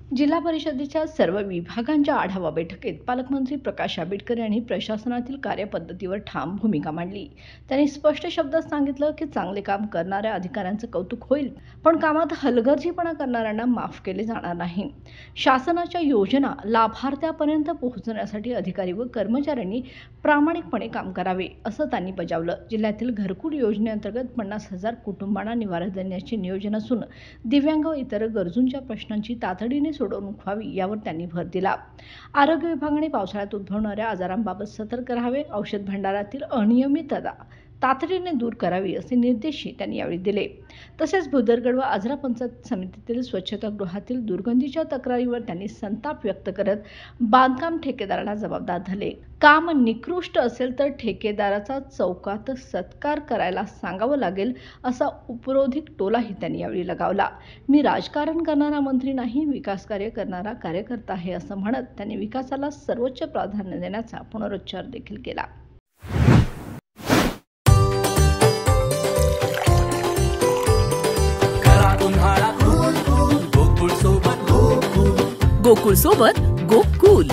जिल्हा परिषदेच्या सर्व विभागांच्या आढावा बैठकीत पालकमंत्री प्रकाश आंबेडकर यांनी प्रशासनातील कार्यपद्धतीवर ठाम भूमिका मांडली। त्यांनी स्पष्ट शब्दात सांगितलं की चांगले काम करणाऱ्या अधिकाऱ्यांचं कौतुक होईल, पण कामात हलगर्जीपणा करणाऱ्यांना माफ केले जाणार नाही। शासनाच्या योजना लाभार्थ्यापर्यंत पोहोचण्यासाठी अधिकारी व कर्मचाऱ्यांनी प्रामाणिकपणे काम करावे, असं त्यांनी बजावलं। जिल्ह्यातील घरकुल योजनेअंतर्गत 50,000 कुटुंबांना निवारा देण्याचे नियोजन असून दिव्यांग व इतर गरजूंच्या प्रश्नांची तातडीने सोडवणूक व्हावी यावर त्यांनी भर दिला। आरोग्य विभागाने पावसाळ्यात उद्भवणाऱ्या आजारांबाबत सतर्क राहावे, औषध भांडारातील अनियमितता तातडीने दूर करावी असे निर्देशही त्यांनी यावेळी दिले। तसेच भुदरगड व आजरा पंचायत समितीतील स्वच्छतागृहातील दुर्गंधीच्या तक्रारीवर त्यांनी संताप व्यक्त करत बांधकाम ठेकेदाराला जबाबदार धरले। काम निकृष्ट असेल तर ठेकेदाराचा चौकात सत्कार करायला सांगावं लागेल असा उपरोधिक टोलाही त्यांनी यावेळी लगावला। मी राजकारण करणारा मंत्री नाही, विकास कार्य करणारा कार्यकर्ता आहे असं म्हणत त्यांनी विकासाला सर्वोच्च प्राधान्य देण्याचा पुनरुच्चार देखील केला। गोकुळ सोबत गोकुल